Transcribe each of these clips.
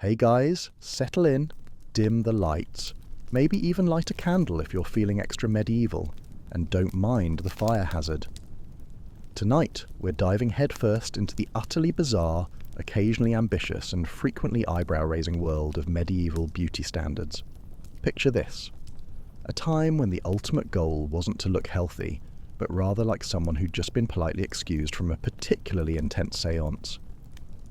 Hey guys, settle in, dim the lights, maybe even light a candle if you're feeling extra medieval, and don't mind the fire hazard. Tonight, we're diving headfirst into the utterly bizarre, occasionally ambitious and frequently eyebrow-raising world of medieval beauty standards. Picture this. A time when the ultimate goal wasn't to look healthy, but rather like someone who'd just been politely excused from a particularly intense séance.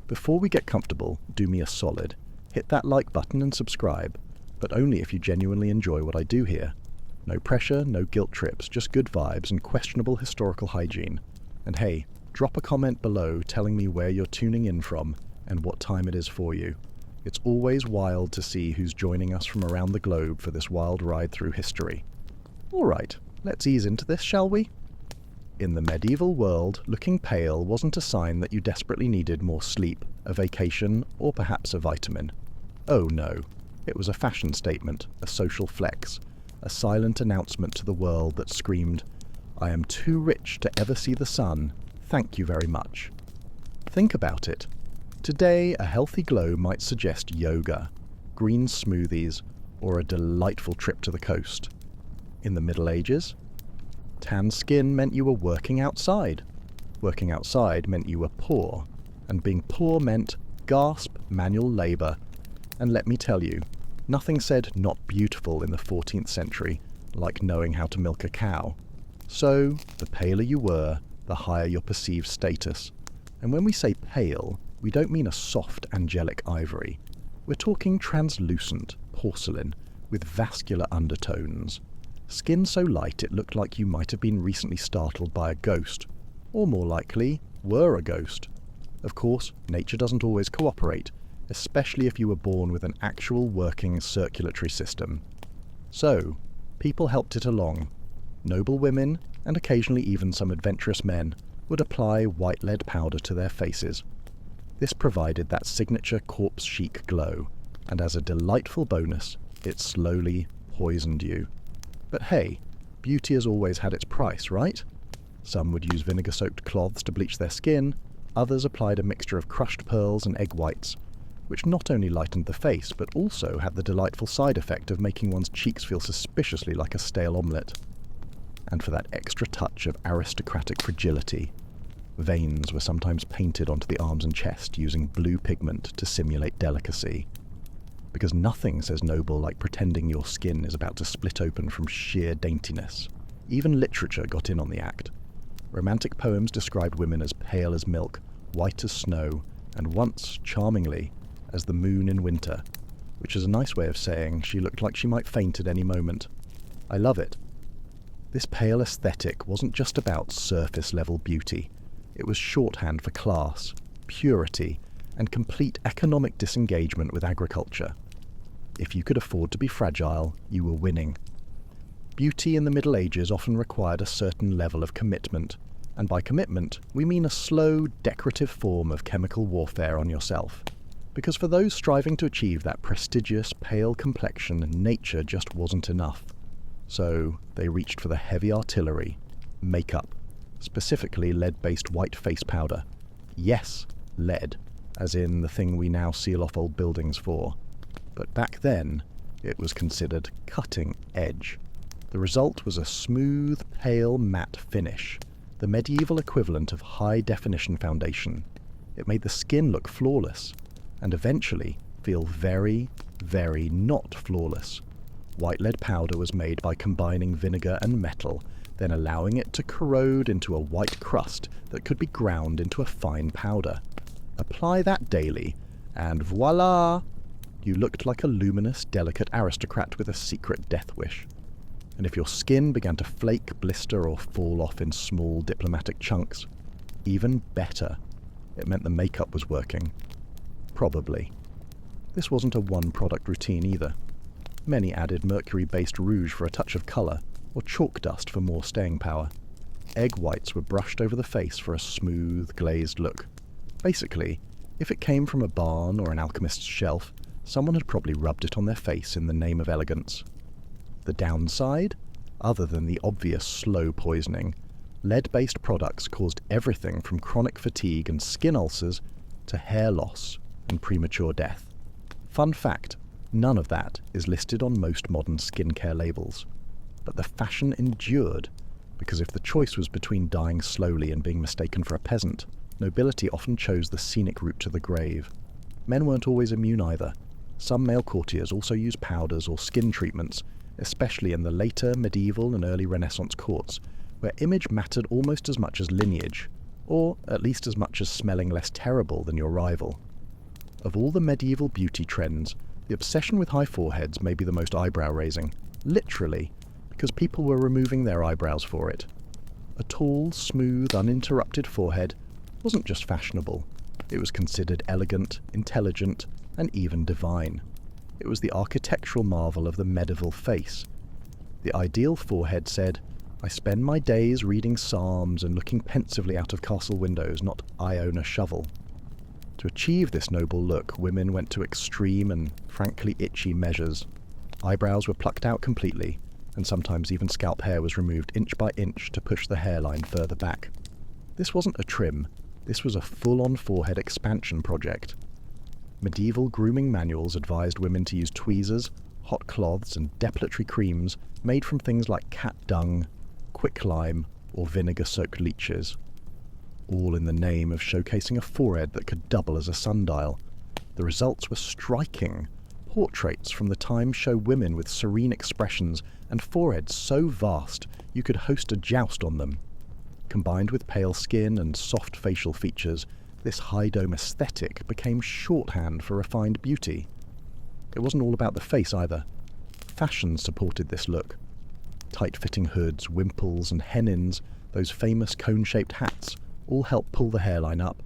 Before we get comfortable, do me a solid. Hit that like button and subscribe, but only if you genuinely enjoy what I do here. No pressure, no guilt trips, just good vibes and questionable historical hygiene. And hey, drop a comment below telling me where you're tuning in from and what time it is for you. It's always wild to see who's joining us from around the globe for this wild ride through history. Alright, let's ease into this, shall we? In the medieval world, looking pale wasn't a sign that you desperately needed more sleep, a vacation, or perhaps a vitamin. Oh no, it was a fashion statement, a social flex, a silent announcement to the world that screamed, "I am too rich to ever see the sun, thank you very much." Think about it. Today, a healthy glow might suggest yoga, green smoothies, or a delightful trip to the coast. In the Middle Ages, tan skin meant you were working outside. Working outside meant you were poor, and being poor meant, gasp, manual labour. And let me tell you, nothing said not beautiful in the 14th century like knowing how to milk a cow. So, the paler you were, the higher your perceived status. And when we say pale, we don't mean a soft, angelic ivory. We're talking translucent porcelain with vascular undertones. Skin so light it looked like you might have been recently startled by a ghost, or more likely, were a ghost. Of course, nature doesn't always cooperate, especially if you were born with an actual working circulatory system. So, people helped it along. Noble women, and occasionally even some adventurous men, would apply white lead powder to their faces. This provided that signature corpse chic glow, and as a delightful bonus, it slowly poisoned you. But hey, beauty has always had its price, right? Some would use vinegar-soaked cloths to bleach their skin, others applied a mixture of crushed pearls and egg whites, which not only lightened the face, but also had the delightful side effect of making one's cheeks feel suspiciously like a stale omelette. And for that extra touch of aristocratic fragility, veins were sometimes painted onto the arms and chest using blue pigment to simulate delicacy. Because nothing says noble like pretending your skin is about to split open from sheer daintiness. Even literature got in on the act. Romantic poems described women as pale as milk, white as snow, and once, charmingly, as the moon in winter, which is a nice way of saying she looked like she might faint at any moment. I love it. This pale aesthetic wasn't just about surface-level beauty. It was shorthand for class, purity, and complete economic disengagement with agriculture. If you could afford to be fragile, you were winning. Beauty in the Middle Ages often required a certain level of commitment, and by commitment, we mean a slow, decorative form of chemical warfare on yourself. Because for those striving to achieve that prestigious, pale complexion, nature just wasn't enough. So they reached for the heavy artillery, makeup, specifically lead-based white face powder. Yes, lead, as in the thing we now seal off old buildings for. But back then, it was considered cutting edge. The result was a smooth, pale, matte finish, the medieval equivalent of high-definition foundation. It made the skin look flawless, and eventually feel very, very not flawless. White lead powder was made by combining vinegar and metal, then allowing it to corrode into a white crust that could be ground into a fine powder. Apply that daily, and voila! You looked like a luminous, delicate aristocrat with a secret death wish. And if your skin began to flake, blister, or fall off in small diplomatic chunks, even better. It meant the makeup was working. Probably. This wasn't a one-product routine either. Many added mercury-based rouge for a touch of colour, or chalk dust for more staying power. Egg whites were brushed over the face for a smooth, glazed look. Basically, if it came from a barn or an alchemist's shelf, someone had probably rubbed it on their face in the name of elegance. The downside? Other than the obvious slow poisoning, lead-based products caused everything from chronic fatigue and skin ulcers to hair loss and premature death. Fun fact, none of that is listed on most modern skincare labels. But the fashion endured, because if the choice was between dying slowly and being mistaken for a peasant, nobility often chose the scenic route to the grave. Men weren't always immune either. Some male courtiers also used powders or skin treatments, especially in the later medieval and early Renaissance courts, where image mattered almost as much as lineage, or at least as much as smelling less terrible than your rival. Of all the medieval beauty trends, the obsession with high foreheads may be the most eyebrow-raising, literally, because people were removing their eyebrows for it. A tall, smooth, uninterrupted forehead wasn't just fashionable. It was considered elegant, intelligent, and even divine. It was the architectural marvel of the medieval face. The ideal forehead said, "I spend my days reading psalms and looking pensively out of castle windows, not I own a shovel." To achieve this noble look, women went to extreme and frankly itchy measures. Eyebrows were plucked out completely, and sometimes even scalp hair was removed inch by inch to push the hairline further back. This wasn't a trim, this was a full-on forehead expansion project. Medieval grooming manuals advised women to use tweezers, hot cloths, and depilatory creams made from things like cat dung, quicklime, or vinegar-soaked leeches, all in the name of showcasing a forehead that could double as a sundial. The results were striking. Portraits from the time show women with serene expressions and foreheads so vast you could host a joust on them. Combined with pale skin and soft facial features, this high-dome aesthetic became shorthand for refined beauty. It wasn't all about the face either. Fashion supported this look. Tight-fitting hoods, wimples, and hennins, those famous cone-shaped hats, all help pull the hairline up,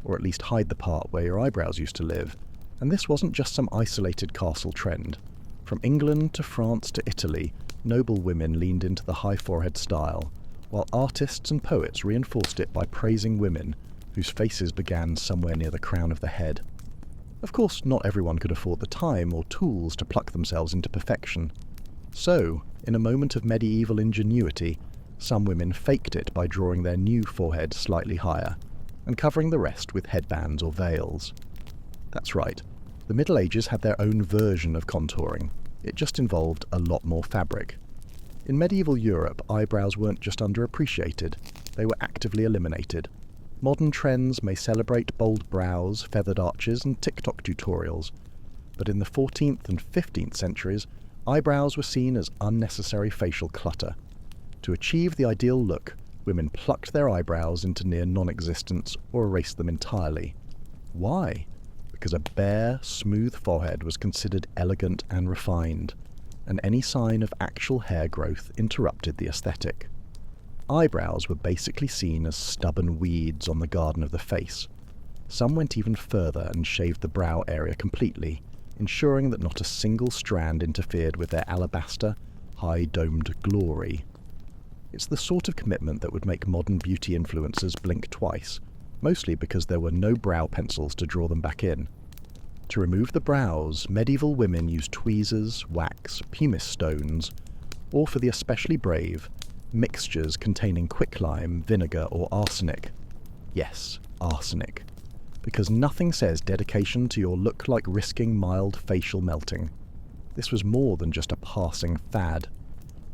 or at least hide the part where your eyebrows used to live. And this wasn't just some isolated castle trend. From England to France to Italy, noble women leaned into the high forehead style, while artists and poets reinforced it by praising women whose faces began somewhere near the crown of the head. Of course, not everyone could afford the time or tools to pluck themselves into perfection. So, in a moment of medieval ingenuity, some women faked it by drawing their new forehead slightly higher, and covering the rest with headbands or veils. That's right, the Middle Ages had their own version of contouring. It just involved a lot more fabric. In medieval Europe, eyebrows weren't just underappreciated, they were actively eliminated. Modern trends may celebrate bold brows, feathered arches, and TikTok tutorials, but in the 14th and 15th centuries, eyebrows were seen as unnecessary facial clutter. To achieve the ideal look, women plucked their eyebrows into near non-existence or erased them entirely. Why? Because a bare, smooth forehead was considered elegant and refined, and any sign of actual hair growth interrupted the aesthetic. Eyebrows were basically seen as stubborn weeds on the garden of the face. Some went even further and shaved the brow area completely, ensuring that not a single strand interfered with their alabaster, high-domed glory. It's the sort of commitment that would make modern beauty influencers blink twice, mostly because there were no brow pencils to draw them back in. To remove the brows, medieval women used tweezers, wax, pumice stones, or for the especially brave, mixtures containing quicklime, vinegar, or arsenic. Yes, arsenic. Because nothing says dedication to your look like risking mild facial melting. This was more than just a passing fad.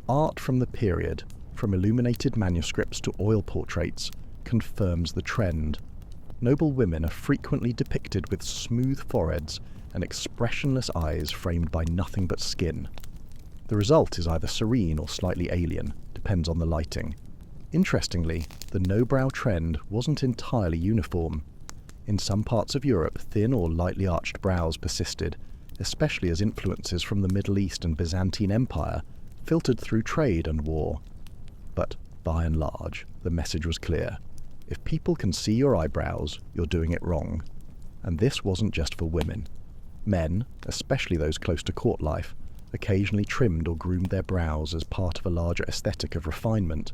Art from the period, from illuminated manuscripts to oil portraits, confirms the trend. Noble women are frequently depicted with smooth foreheads and expressionless eyes framed by nothing but skin. The result is either serene or slightly alien, depends on the lighting. Interestingly, the no-brow trend wasn't entirely uniform. In some parts of Europe, thin or lightly arched brows persisted, especially as influences from the Middle East and Byzantine Empire filtered through trade and war. But, by and large, the message was clear. If people can see your eyebrows, you're doing it wrong. And this wasn't just for women. Men, especially those close to court life, occasionally trimmed or groomed their brows as part of a larger aesthetic of refinement,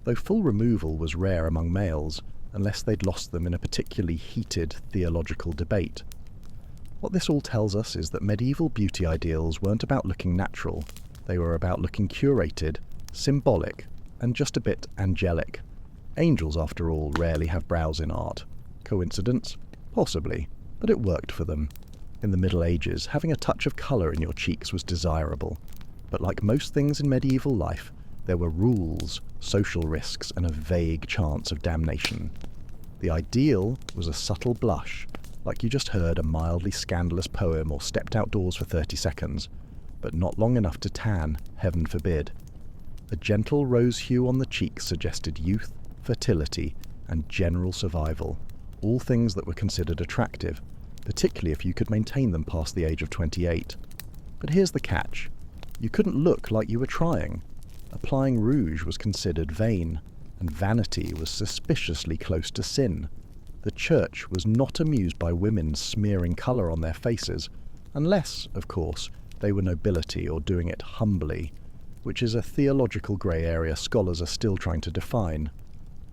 though full removal was rare among males, unless they'd lost them in a particularly heated theological debate. What this all tells us is that medieval beauty ideals weren't about looking natural, they were about looking curated, symbolic, and just a bit angelic. Angels, after all, rarely have brows in art. Coincidence? Possibly, but it worked for them. In the Middle Ages, having a touch of colour in your cheeks was desirable, but like most things in medieval life, there were rules, social risks, and a vague chance of damnation. The ideal was a subtle blush, like you just heard a mildly scandalous poem or stepped outdoors for 30 seconds, but not long enough to tan, heaven forbid. A gentle rose hue on the cheeks suggested youth, fertility, and general survival, all things that were considered attractive, particularly if you could maintain them past the age of 28. But here's the catch. You couldn't look like you were trying. Applying rouge was considered vain, and vanity was suspiciously close to sin. The church was not amused by women smearing colour on their faces, unless, of course, they were nobility or doing it humbly, which is a theological grey area scholars are still trying to define.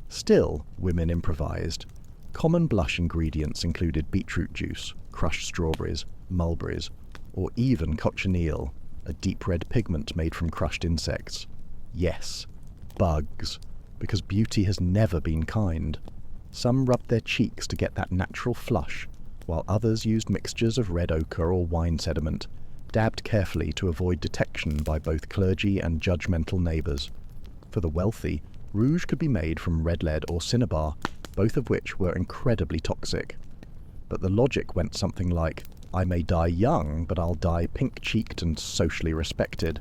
Still, women improvised. Common blush ingredients included beetroot juice, crushed strawberries, mulberries, or even cochineal, a deep red pigment made from crushed insects. Yes, bugs, because beauty has never been kind. Some rubbed their cheeks to get that natural flush, while others used mixtures of red ochre or wine sediment, dabbed carefully to avoid detection by both clergy and judgmental neighbours. For the wealthy, rouge could be made from red lead or cinnabar, both of which were incredibly toxic. But the logic went something like, I may die young, but I'll die pink-cheeked and socially respected.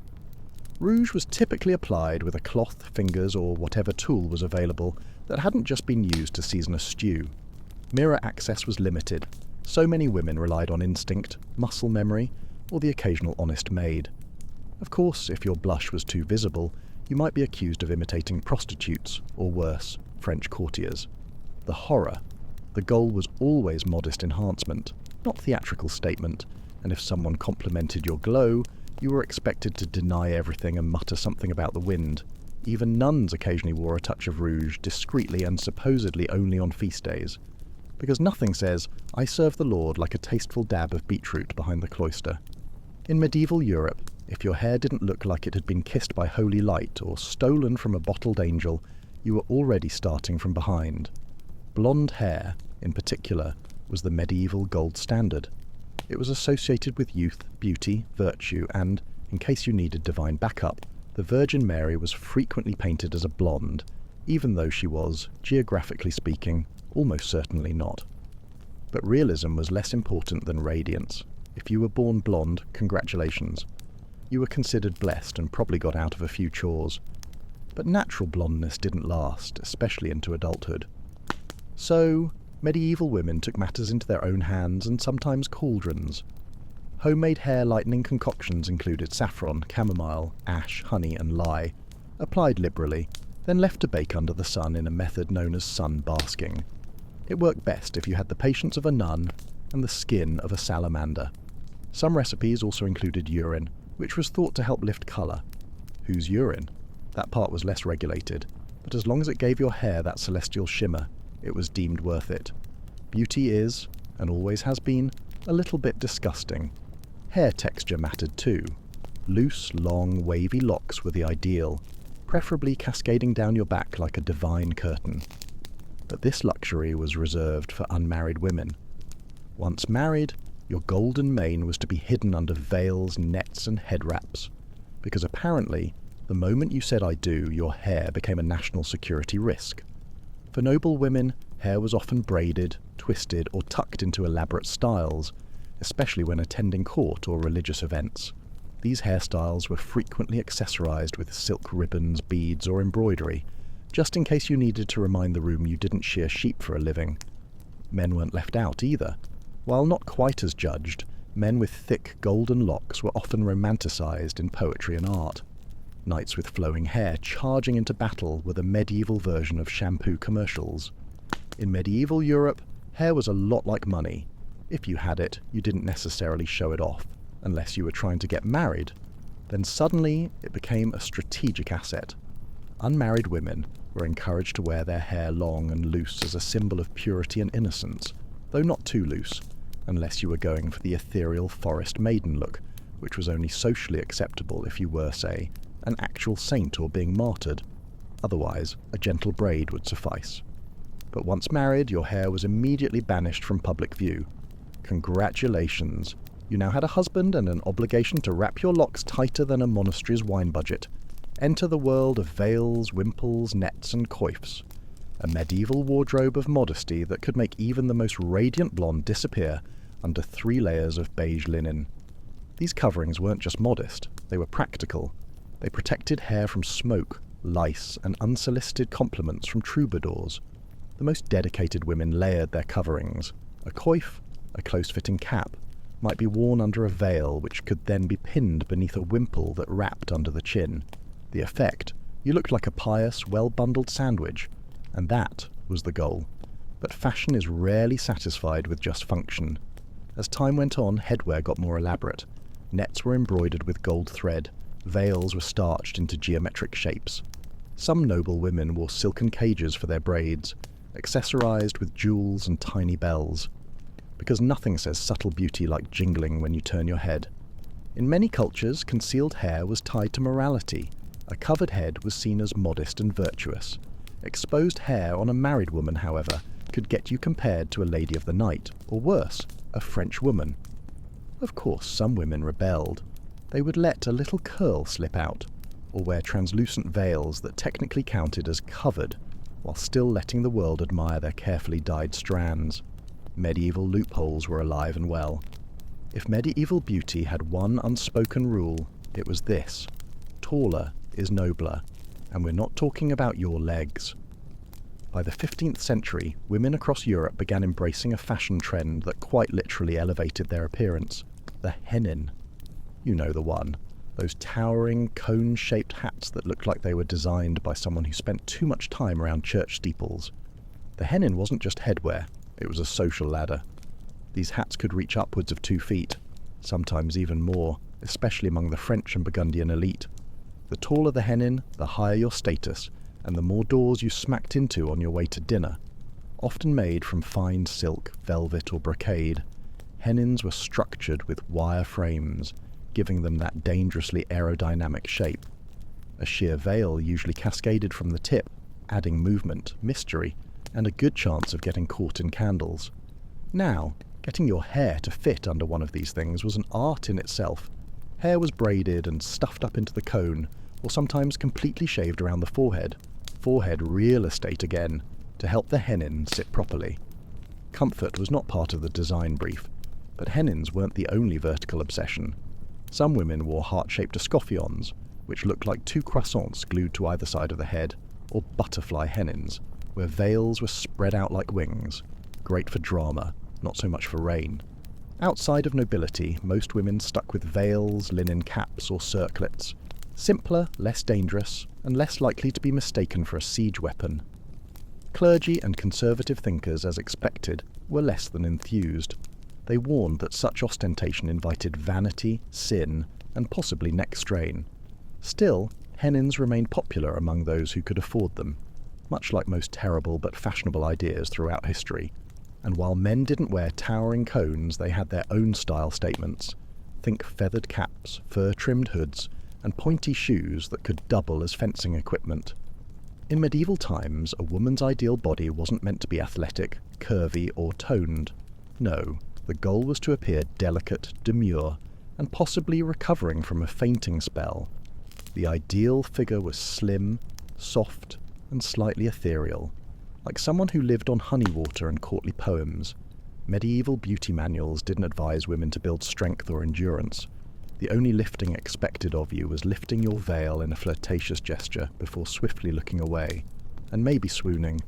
Rouge was typically applied with a cloth, fingers, or whatever tool was available that hadn't just been used to season a stew. Mirror access was limited. So many women relied on instinct, muscle memory, or the occasional honest maid. Of course, if your blush was too visible, you might be accused of imitating prostitutes, or worse, French courtiers. The horror. The goal was always modest enhancement, not theatrical statement, and if someone complimented your glow, you were expected to deny everything and mutter something about the wind. Even nuns occasionally wore a touch of rouge, discreetly and supposedly only on feast days. Because nothing says, I serve the Lord, like a tasteful dab of beetroot behind the cloister. In medieval Europe, if your hair didn't look like it had been kissed by holy light or stolen from a bottled angel, you were already starting from behind. Blonde hair, in particular, was the medieval gold standard. It was associated with youth, beauty, virtue, and, in case you needed divine backup, the Virgin Mary was frequently painted as a blonde, even though she was, geographically speaking, almost certainly not. But realism was less important than radiance. If you were born blonde, congratulations. You were considered blessed and probably got out of a few chores. But natural blondness didn't last, especially into adulthood. So, medieval women took matters into their own hands and sometimes cauldrons. Homemade hair lightening concoctions included saffron, chamomile, ash, honey, and lye, applied liberally, then left to bake under the sun in a method known as sun basking. It worked best if you had the patience of a nun and the skin of a salamander. Some recipes also included urine, which was thought to help lift colour. Whose urine? That part was less regulated, but as long as it gave your hair that celestial shimmer, it was deemed worth it. Beauty is, and always has been, a little bit disgusting. Hair texture mattered too. Loose, long, wavy locks were the ideal, preferably cascading down your back like a divine curtain. But this luxury was reserved for unmarried women. Once married, your golden mane was to be hidden under veils, nets, and head wraps, because apparently, the moment you said I do, your hair became a national security risk. For noble women, hair was often braided, twisted, or tucked into elaborate styles, especially when attending court or religious events. These hairstyles were frequently accessorized with silk ribbons, beads, or embroidery, just in case you needed to remind the room you didn't shear sheep for a living. Men weren't left out either. While not quite as judged, men with thick golden locks were often romanticized in poetry and art. Knights with flowing hair charging into battle were the medieval version of shampoo commercials. In medieval Europe, hair was a lot like money. If you had it, you didn't necessarily show it off, unless you were trying to get married. Then suddenly, it became a strategic asset. Unmarried women were encouraged to wear their hair long and loose as a symbol of purity and innocence, though not too loose, unless you were going for the ethereal forest maiden look, which was only socially acceptable if you were, say, an actual saint or being martyred. Otherwise, a gentle braid would suffice. But once married, your hair was immediately banished from public view. Congratulations. You now had a husband and an obligation to wrap your locks tighter than a monastery's wine budget. Enter the world of veils, wimples, nets, and coifs. A medieval wardrobe of modesty that could make even the most radiant blonde disappear under 3 layers of beige linen. These coverings weren't just modest, they were practical. They protected hair from smoke, lice, and unsolicited compliments from troubadours. The most dedicated women layered their coverings. A coif, a close-fitting cap, might be worn under a veil which could then be pinned beneath a wimple that wrapped under the chin. The effect, you looked like a pious, well-bundled sandwich, and that was the goal. But fashion is rarely satisfied with just function. As time went on, headwear got more elaborate. Nets were embroidered with gold thread, veils were starched into geometric shapes. Some noble women wore silken cages for their braids, accessorized with jewels and tiny bells. Because nothing says subtle beauty like jingling when you turn your head. In many cultures, concealed hair was tied to morality. A covered head was seen as modest and virtuous. Exposed hair on a married woman, however, could get you compared to a lady of the night, or worse, a French woman. Of course, some women rebelled. They would let a little curl slip out, or wear translucent veils that technically counted as covered, while still letting the world admire their carefully dyed strands. Medieval loopholes were alive and well. If medieval beauty had one unspoken rule, it was this: taller is nobler, and we're not talking about your legs. By the 15th century, women across Europe began embracing a fashion trend that quite literally elevated their appearance: the hennin. You know the one. Those towering, cone-shaped hats that looked like they were designed by someone who spent too much time around church steeples. The hennin wasn't just headwear. It was a social ladder. These hats could reach upwards of 2 feet, sometimes even more, especially among the French and Burgundian elite. The taller the hennin, the higher your status, and the more doors you smacked into on your way to dinner. Often made from fine silk, velvet, or brocade, hennins were structured with wire frames, giving them that dangerously aerodynamic shape. A sheer veil usually cascaded from the tip, adding movement, mystery, and a good chance of getting caught in candles. Now, getting your hair to fit under one of these things was an art in itself. Hair was braided and stuffed up into the cone, or sometimes completely shaved around the forehead. Forehead real estate again, to help the hennin sit properly. Comfort was not part of the design brief, but hennins weren't the only vertical obsession. Some women wore heart-shaped escoffions, which looked like 2 croissants glued to either side of the head, or butterfly hennins, where veils were spread out like wings. Great for drama, not so much for rain. Outside of nobility, most women stuck with veils, linen caps, or circlets. Simpler, less dangerous, and less likely to be mistaken for a siege weapon. Clergy and conservative thinkers, as expected, were less than enthused. They warned that such ostentation invited vanity, sin, and possibly neck strain. Still, hennins remained popular among those who could afford them, much like most terrible but fashionable ideas throughout history. And while men didn't wear towering cones, they had their own style statements. Think feathered caps, fur-trimmed hoods, and pointy shoes that could double as fencing equipment. In medieval times, a woman's ideal body wasn't meant to be athletic, curvy, or toned. No, the goal was to appear delicate, demure, and possibly recovering from a fainting spell. The ideal figure was slim, soft, and slightly ethereal, like someone who lived on honey water and courtly poems. Medieval beauty manuals didn't advise women to build strength or endurance. The only lifting expected of you was lifting your veil in a flirtatious gesture before swiftly looking away, and maybe swooning.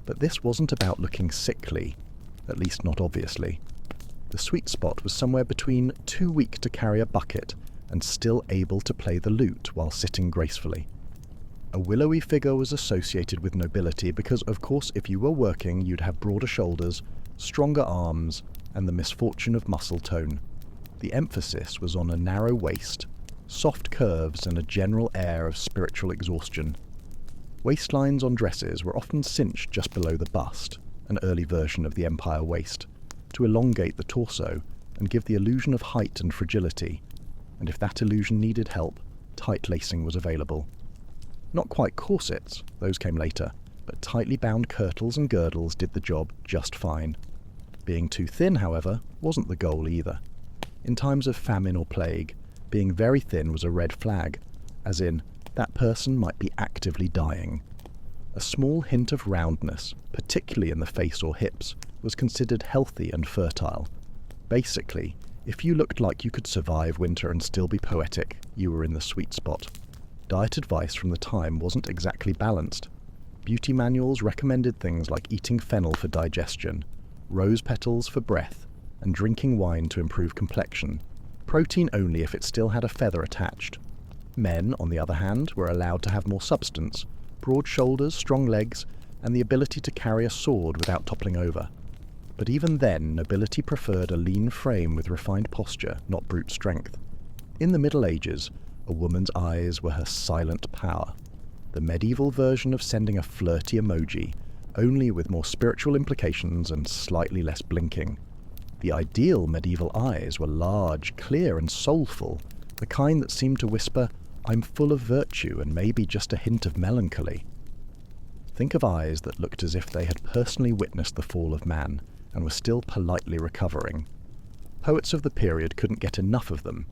But this wasn't about looking sickly, at least not obviously. The sweet spot was somewhere between too weak to carry a bucket and still able to play the lute while sitting gracefully. A willowy figure was associated with nobility because, of course, if you were working, you'd have broader shoulders, stronger arms, and the misfortune of muscle tone. The emphasis was on a narrow waist, soft curves, and a general air of spiritual exhaustion. Waistlines on dresses were often cinched just below the bust, an early version of the empire waist, to elongate the torso and give the illusion of height and fragility. And if that illusion needed help, tight lacing was available. Not quite corsets, those came later, but tightly bound kirtles and girdles did the job just fine. Being too thin, however, wasn't the goal either. In times of famine or plague, being very thin was a red flag, as in, that person might be actively dying. A small hint of roundness, particularly in the face or hips, was considered healthy and fertile. Basically, if you looked like you could survive winter and still be poetic, you were in the sweet spot. Diet advice from the time wasn't exactly balanced. Beauty manuals recommended things like eating fennel for digestion, rose petals for breath, and drinking wine to improve complexion. Protein only if it still had a feather attached. Men, on the other hand, were allowed to have more substance, broad shoulders, strong legs, and the ability to carry a sword without toppling over. But even then, nobility preferred a lean frame with refined posture, not brute strength. In the Middle Ages, a woman's eyes were her silent power. The medieval version of sending a flirty emoji, only with more spiritual implications and slightly less blinking. The ideal medieval eyes were large, clear, and soulful, the kind that seemed to whisper, "I'm full of virtue and maybe just a hint of melancholy." Think of eyes that looked as if they had personally witnessed the fall of man and were still politely recovering. Poets of the period couldn't get enough of them.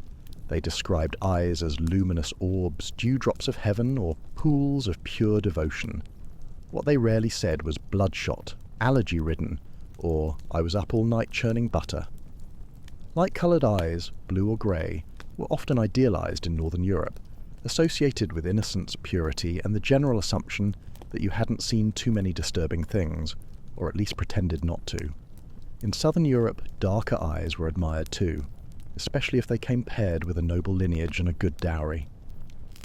They described eyes as luminous orbs, dewdrops of heaven, or pools of pure devotion. What they rarely said was bloodshot, allergy-ridden, or "I was up all night churning butter." Light-coloured eyes, blue or grey, were often idealised in Northern Europe, associated with innocence, purity, and the general assumption that you hadn't seen too many disturbing things, or at least pretended not to. In Southern Europe, darker eyes were admired too, especially if they came paired with a noble lineage and a good dowry.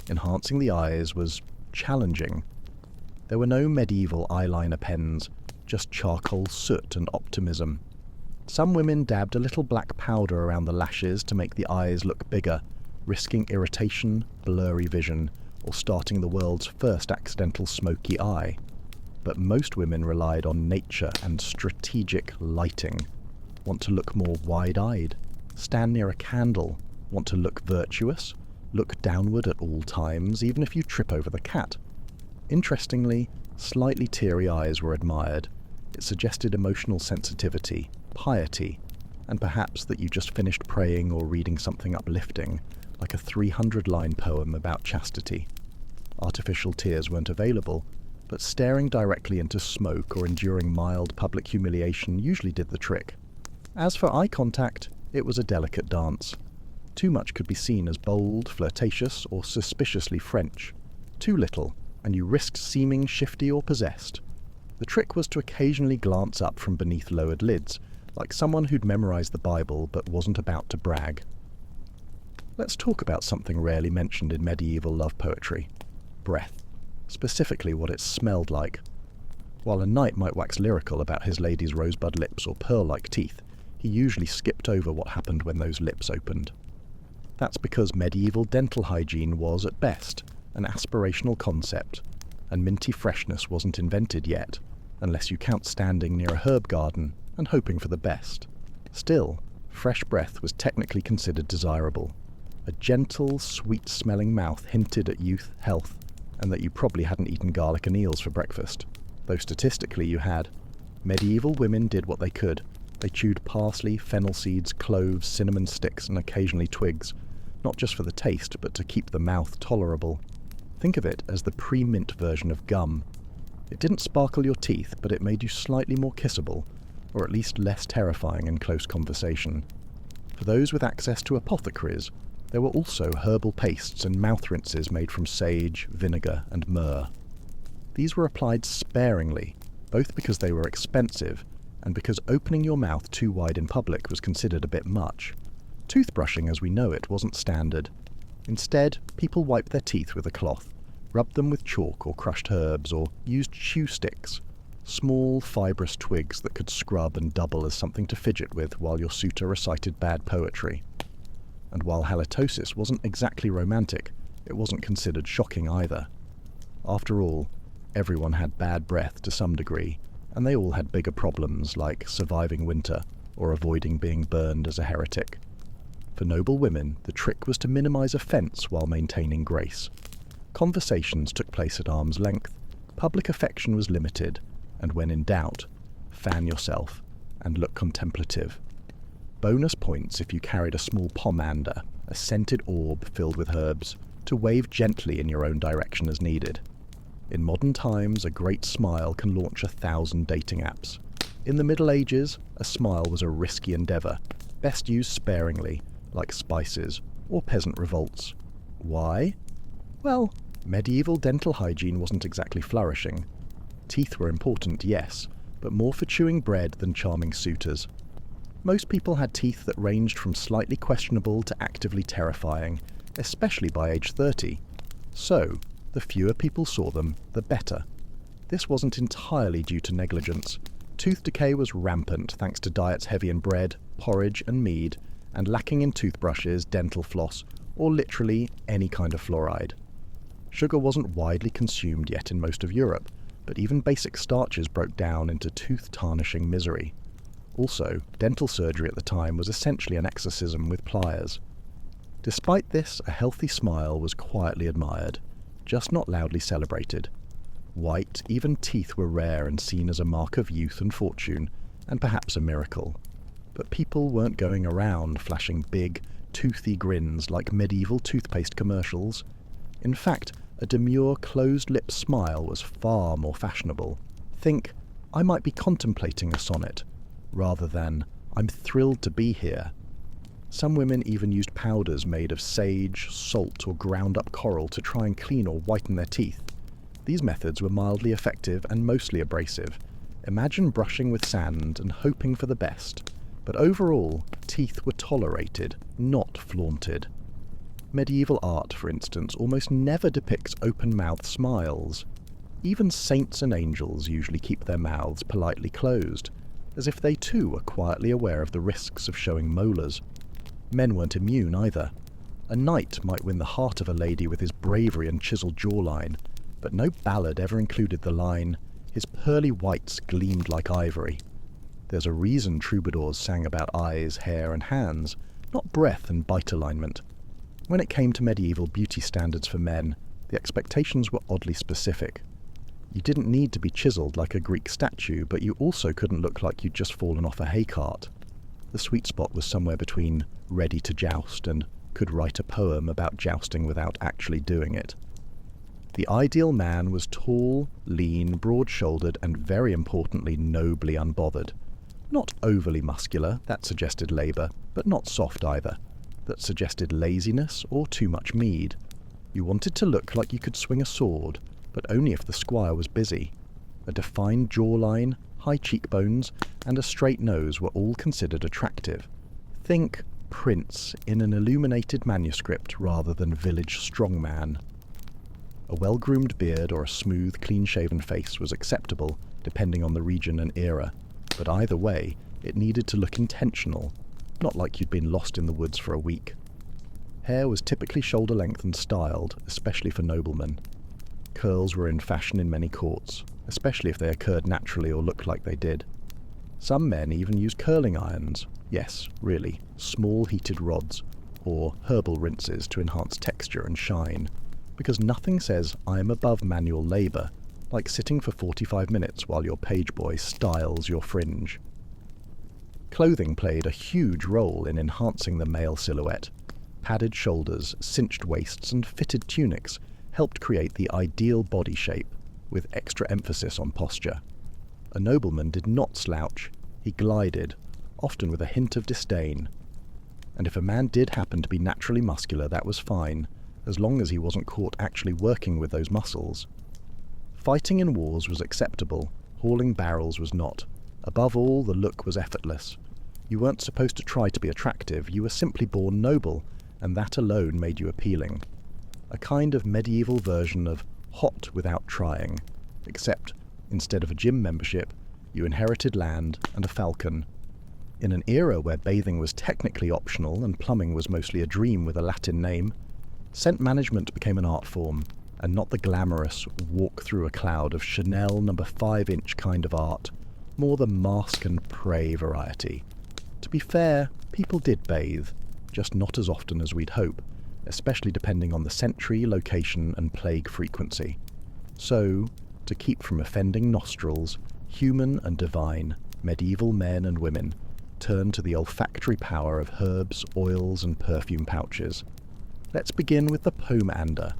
Enhancing the eyes was challenging. There were no medieval eyeliner pens, just charcoal soot and optimism. Some women dabbed a little black powder around the lashes to make the eyes look bigger, risking irritation, blurry vision, or starting the world's first accidental smoky eye. But most women relied on nature and strategic lighting. Want to look more wide-eyed? Stand near a candle? Want to look virtuous? Look downward at all times, even if you trip over the cat. Interestingly, slightly teary eyes were admired. It suggested emotional sensitivity, piety, and perhaps that you just finished praying or reading something uplifting, like a 300-line poem about chastity. Artificial tears weren't available, but staring directly into smoke or enduring mild public humiliation usually did the trick. As for eye contact, it was a delicate dance. Too much could be seen as bold, flirtatious, or suspiciously French. Too little, and you risked seeming shifty or possessed. The trick was to occasionally glance up from beneath lowered lids, like someone who'd memorized the Bible but wasn't about to brag. Let's talk about something rarely mentioned in medieval love poetry: breath, specifically what it smelled like. While a knight might wax lyrical about his lady's rosebud lips or pearl-like teeth, he usually skipped over what happened when those lips opened. That's because medieval dental hygiene was, at best, an aspirational concept, and minty freshness wasn't invented yet, unless you count standing near a herb garden and hoping for the best. Still, fresh breath was technically considered desirable. A gentle, sweet-smelling mouth hinted at youth, health, and that you probably hadn't eaten garlic and eels for breakfast, though statistically you had. Medieval women did what they could. They chewed parsley, fennel seeds, cloves, cinnamon sticks, and occasionally twigs, not just for the taste, but to keep the mouth tolerable. Think of it as the pre-mint version of gum. It didn't sparkle your teeth, but it made you slightly more kissable, or at least less terrifying in close conversation. For those with access to apothecaries, there were also herbal pastes and mouth rinses made from sage, vinegar, and myrrh. These were applied sparingly, both because they were expensive, and because opening your mouth too wide in public was considered a bit much. Toothbrushing as we know it wasn't standard. Instead, people wiped their teeth with a cloth, rubbed them with chalk or crushed herbs, or used chew sticks, small fibrous twigs that could scrub and double as something to fidget with while your suitor recited bad poetry. And while halitosis wasn't exactly romantic, it wasn't considered shocking either. After all, everyone had bad breath to some degree, and they all had bigger problems like surviving winter or avoiding being burned as a heretic. For noble women, the trick was to minimize offense while maintaining grace. Conversations took place at arm's length, public affection was limited, and when in doubt, fan yourself. and look contemplative. Bonus points if you carried a small pomander, a scented orb filled with herbs, to wave gently in your own direction as needed. In modern times, a great smile can launch 1,000 dating apps. In the Middle Ages, a smile was a risky endeavour, best used sparingly, like spices or peasant revolts. Why? Well, medieval dental hygiene wasn't exactly flourishing. Teeth were important, yes, but more for chewing bread than charming suitors. Most people had teeth that ranged from slightly questionable to actively terrifying, especially by age 30. So, the fewer people saw them, the better. This wasn't entirely due to negligence. Tooth decay was rampant thanks to diets heavy in bread, porridge and mead, and lacking in toothbrushes, dental floss, or literally any kind of fluoride. Sugar wasn't widely consumed yet in most of Europe, but even basic starches broke down into tooth-tarnishing misery. Also, dental surgery at the time was essentially an exorcism with pliers. Despite this, a healthy smile was quietly admired, just not loudly celebrated. White, even teeth were rare and seen as a mark of youth and fortune, and perhaps a miracle. But people weren't going around flashing big, toothy grins like medieval toothpaste commercials. In fact, a demure, closed-lip smile was far more fashionable. Think, I might be contemplating a sonnet, rather than, I'm thrilled to be here. Some women even used powders made of sage, salt, or ground-up coral to try and clean or whiten their teeth. These methods were mildly effective and mostly abrasive. Imagine brushing with sand and hoping for the best. But overall, teeth were tolerated, not flaunted. Medieval art, for instance, almost never depicts open-mouthed smiles. Even saints and angels usually keep their mouths politely closed, as if they too were quietly aware of the risks of showing molars. Men weren't immune either. A knight might win the heart of a lady with his bravery and chiseled jawline, but no ballad ever included the line, his pearly whites gleamed like ivory. There's a reason troubadours sang about eyes, hair and hands, not breath and bite alignment. When it came to medieval beauty standards for men, the expectations were oddly specific. You didn't need to be chiselled like a Greek statue, but you also couldn't look like you'd just fallen off a hay cart. The sweet spot was somewhere between ready to joust and could write a poem about jousting without actually doing it. The ideal man was tall, lean, broad-shouldered, and very importantly nobly unbothered. Not overly muscular, that suggested labour, but not soft either. That suggested laziness or too much mead. You wanted to look like you could swing a sword, but only if the squire was busy. A defined jawline, high cheekbones, and a straight nose were all considered attractive. Think prince in an illuminated manuscript rather than village strongman. A well-groomed beard or a smooth, clean-shaven face was acceptable, depending on the region and era, but either way, it needed to look intentional, not like you'd been lost in the woods for a week. Hair was typically shoulder-length and styled, especially for noblemen. Curls were in fashion in many courts, especially if they occurred naturally or looked like they did. Some men even used curling irons, yes, really, small heated rods, or herbal rinses to enhance texture and shine, because nothing says I am above manual labour, like sitting for 45 minutes while your page boy styles your fringe. Clothing played a huge role in enhancing the male silhouette. Padded shoulders, cinched waists, and fitted tunics helped create the ideal body shape, with extra emphasis on posture. A nobleman did not slouch, he glided, often with a hint of disdain. And if a man did happen to be naturally muscular, that was fine, as long as he wasn't caught actually working with those muscles. Fighting in wars was acceptable, hauling barrels was not. Above all, the look was effortless. You weren't supposed to try to be attractive, you were simply born noble, and that alone made you appealing. A kind of medieval version of hot without trying, except, instead of a gym membership, you inherited land and a falcon. In an era where bathing was technically optional and plumbing was mostly a dream with a Latin name, scent management became an art form, and not the glamorous walk through a cloud of Chanel No. 5-inch kind of art, more the mask and pray variety. To be fair, people did bathe, just not as often as we'd hope, especially depending on the century, location, and plague frequency. So, to keep from offending nostrils, human and divine, medieval men and women turned to the olfactory power of herbs, oils, and perfume pouches. Let's begin with the pomander,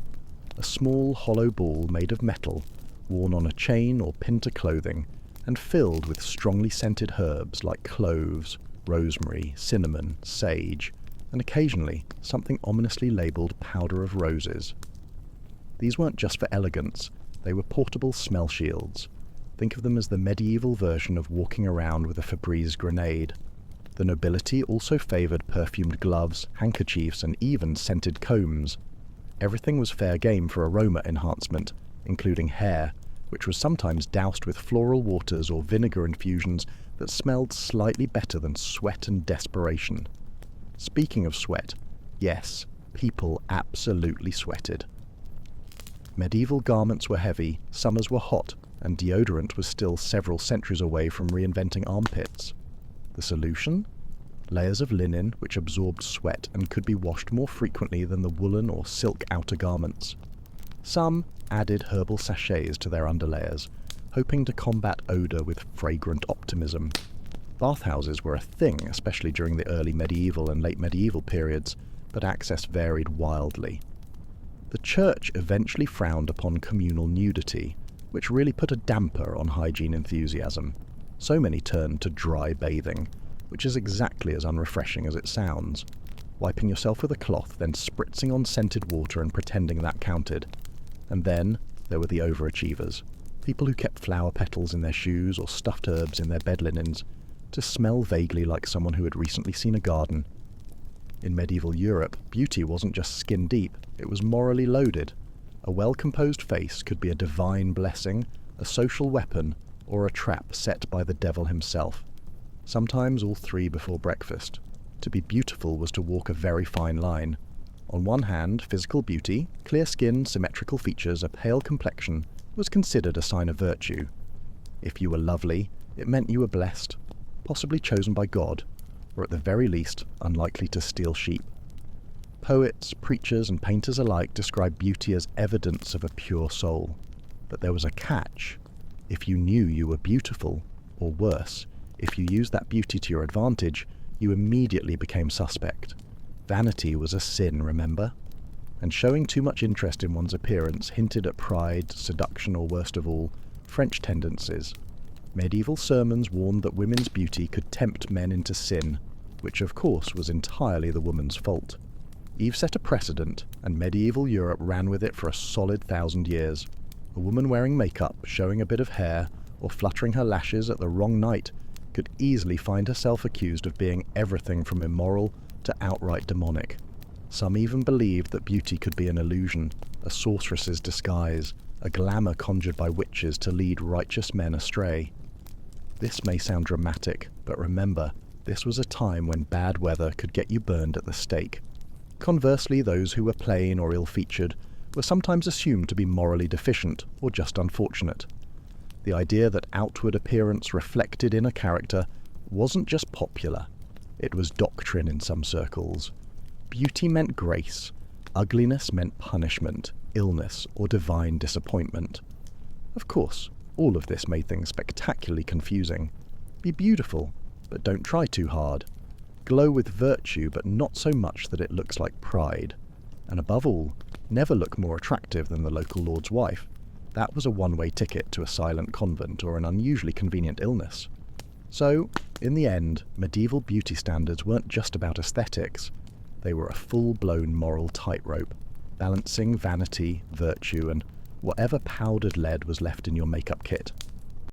a small hollow ball made of metal, worn on a chain or pinned to clothing, and filled with strongly scented herbs like cloves, rosemary, cinnamon, sage, and occasionally something ominously labelled powder of roses. These weren't just for elegance, they were portable smell shields. Think of them as the medieval version of walking around with a Febreze grenade. The nobility also favoured perfumed gloves, handkerchiefs, and even scented combs. Everything was fair game for aroma enhancement, including hair, which was sometimes doused with floral waters or vinegar infusions that smelled slightly better than sweat and desperation. Speaking of sweat, yes, people absolutely sweated. Medieval garments were heavy, summers were hot, and deodorant was still several centuries away from reinventing armpits. The solution? Layers of linen which absorbed sweat and could be washed more frequently than the woolen or silk outer garments. Some added herbal sachets to their underlayers, hoping to combat odour with fragrant optimism. Bathhouses were a thing, especially during the early medieval and late medieval periods, but access varied wildly. The church eventually frowned upon communal nudity, which really put a damper on hygiene enthusiasm. So many turned to dry bathing, which is exactly as unrefreshing as it sounds. Wiping yourself with a cloth, then spritzing on scented water and pretending that counted. And then there were the overachievers, people who kept flower petals in their shoes or stuffed herbs in their bed linens, to smell vaguely like someone who had recently seen a garden. In medieval Europe, beauty wasn't just skin deep, it was morally loaded. A well-composed face could be a divine blessing, a social weapon, or a trap set by the devil himself. Sometimes all three before breakfast. To be beautiful was to walk a very fine line. On one hand, physical beauty, clear skin, symmetrical features, a pale complexion, was considered a sign of virtue. If you were lovely, it meant you were blessed, possibly chosen by God, or at the very least, unlikely to steal sheep. Poets, preachers, and painters alike described beauty as evidence of a pure soul. But there was a catch. If you knew you were beautiful, or worse, if you used that beauty to your advantage, you immediately became suspect. Vanity was a sin, remember? And showing too much interest in one's appearance hinted at pride, seduction, or worst of all, French tendencies. Medieval sermons warned that women's beauty could tempt men into sin, which of course was entirely the woman's fault. Eve set a precedent, and medieval Europe ran with it for a solid 1,000 years. A woman wearing makeup, showing a bit of hair, or fluttering her lashes at the wrong night could easily find herself accused of being everything from immoral to outright demonic. Some even believed that beauty could be an illusion, a sorceress's disguise, a glamour conjured by witches to lead righteous men astray. This may sound dramatic, but remember, this was a time when bad weather could get you burned at the stake. Conversely, those who were plain or ill-featured were sometimes assumed to be morally deficient or just unfortunate. The idea that outward appearance reflected inner character wasn't just popular, it was doctrine in some circles. Beauty meant grace, ugliness meant punishment, illness, or divine disappointment. Of course, all of this made things spectacularly confusing. Be beautiful, but don't try too hard. Glow with virtue, but not so much that it looks like pride. And above all, never look more attractive than the local lord's wife. That was a one-way ticket to a silent convent or an unusually convenient illness. So, in the end, medieval beauty standards weren't just about aesthetics. They were a full-blown moral tightrope, balancing vanity, virtue, and whatever powdered lead was left in your makeup kit.